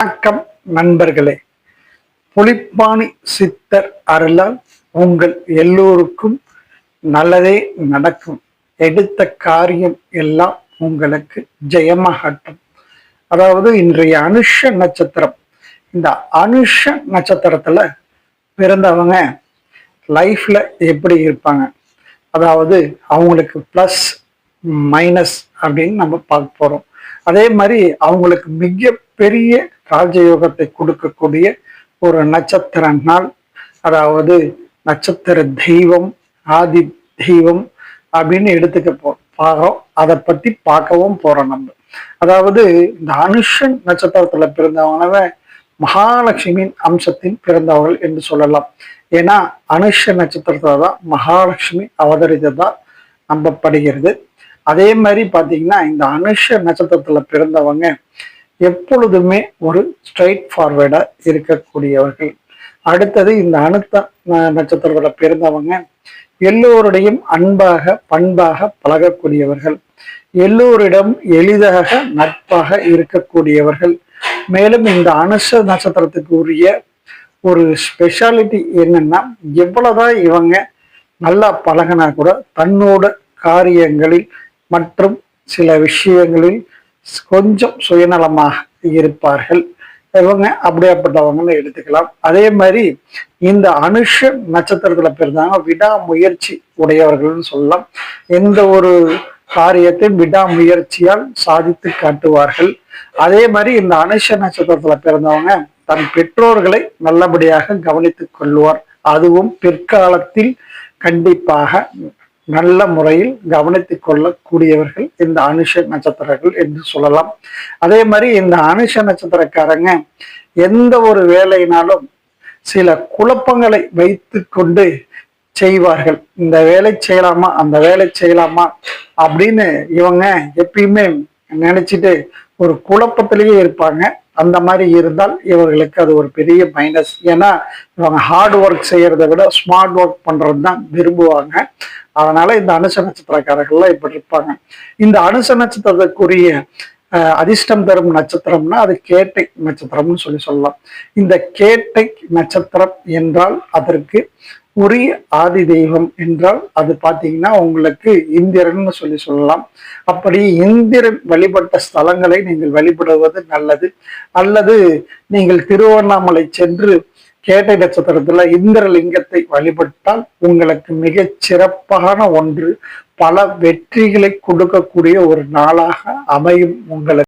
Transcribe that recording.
வணக்கம் நண்பர்களே. புலிப்பாணி சித்தர் அருளால் உங்கள் எல்லோருக்கும் நல்லதே நடக்கும். எடுத்த காரியம் எல்லாம் உங்களுக்கு ஜெயமாகட்டும். அதாவது இன்றைய அனுஷ நட்சத்திரம். இந்த அனுஷ நட்சத்திரத்துல பிறந்தவங்க லைஃப்ல எப்படி இருப்பாங்க, அதாவது அவங்களுக்கு பிளஸ் மைனஸ் அப்படின்னு நம்ம பார்க்க போறோம். அதே மாதிரி அவங்களுக்கு மிக பெரிய ராஜயோகத்தை கொடுக்கக்கூடிய ஒரு நட்சத்திர நாள், அதாவது நட்சத்திர தெய்வம், ஆதி தெய்வம் அப்படின்னு எடுத்துக்க போறோம். அதை பத்தி பார்க்கவும் போறோம் நம்ம. அதாவது இந்த அனுஷன் நட்சத்திரத்துல பிறந்தவனவ மகாலட்சுமியின் அம்சத்தின் பிறந்தவர்கள் என்று சொல்லலாம். ஏன்னா அனுஷ நட்சத்திரத்துல தான் மகாலட்சுமி அவதரித்ததா நம்பப்படுகிறது. அதே மாதிரி பாத்தீங்கன்னா இந்த அனுஷ நட்சத்திரத்துல பிறந்தவங்க எப்பொழுதுமே ஒரு ஸ்ட்ரைட் ஃபார்வேர்டா இருக்கக்கூடியவர்கள். அடுத்தது இந்த அனுத்த நட்சத்திரத்துல பிறந்தவங்க எல்லோருடையும் அன்பாக பண்பாக பழகக்கூடியவர்கள், எல்லோரிடம் எளிதாக நட்பாக இருக்கக்கூடியவர்கள். மேலும் இந்த அனுஷ நட்சத்திரத்துக்கு உரிய ஒரு ஸ்பெஷாலிட்டி என்னன்னா, எவ்வளவுதான் இவங்க நல்லா பழகினா கூட தன்னோட காரியங்களில் மற்றும் சில விஷயங்களில் கொஞ்சம் சுயநலமாக இருப்பார்கள். இவங்க அப்படியாப்பட்டவங்கன்னு எடுத்துக்கலாம். அதே மாதிரி இந்த அனுஷ நட்சத்திரத்துல பிறந்தாங்க விடாமுயற்சி உடையவர்கள்னு சொல்லலாம். எந்த ஒரு காரியத்தையும் விடாமுயற்சியால் சாதித்து காட்டுவார்கள். அதே மாதிரி இந்த அனுஷ நட்சத்திரத்துல பிறந்தவங்க தன் பெற்றோர்களை நல்லபடியாக கவனித்துக் கொள்வார். அதுவும் பிற்காலத்தில் கண்டிப்பாக நல்ல முறையில் கவனித்துக் கொள்ளக்கூடியவர்கள் இந்த அனுஷ நட்சத்திரங்கள் என்று சொல்லலாம். அதே மாதிரி இந்த அனுஷ நட்சத்திரக்காரங்க எந்த ஒரு வேலையினாலும் சில குழப்பங்களை வைத்து கொண்டு செய்வார்கள். இந்த வேலை செய்யலாமா, அந்த வேலை செய்யலாமா அப்படின்னு இவங்க எப்பயுமே நினைச்சிட்டு ஒரு குழப்பத்திலேயே இருப்பாங்க. அந்த மாதிரி இருந்தால் இவர்களுக்கு அது ஒரு பெரிய மைனஸ். ஏன்னா இவங்க ஹார்ட் ஒர்க் செய்யறதை விட ஸ்மார்ட் ஒர்க் பண்றது தான் விரும்புவாங்க. அதனால இந்த அனுஷ நட்சத்திரக்காரர்கள்லாம் இப்படி இருப்பாங்க. இந்த அனுஷ நட்சத்திரத்துக்குரிய அதிர்ஷ்டம் தரும் நட்சத்திரம்னா அது கேட்டை நட்சத்திரம்னு சொல்லலாம். இந்த கேட்டை நட்சத்திரம் என்றால் அதற்கு உரிய ஆதி தெய்வம் என்றால் அது பார்த்தீங்கன்னா உங்களுக்கு இந்திரன் சொல்லலாம். அப்படி இந்திரன் வழிபட்ட ஸ்தலங்களை நீங்கள் வழிபடுவது நல்லது. அல்லது நீங்கள் திருவண்ணாமலை சென்று கேட்டை நட்சத்திரத்துல இந்திரலிங்கத்தை வழிபட்டால் உங்களுக்கு மிக சிறப்பான ஒன்று, பல வெற்றிகளை கொடுக்கக்கூடிய ஒரு நாளாக அமையும் உங்களுக்கு.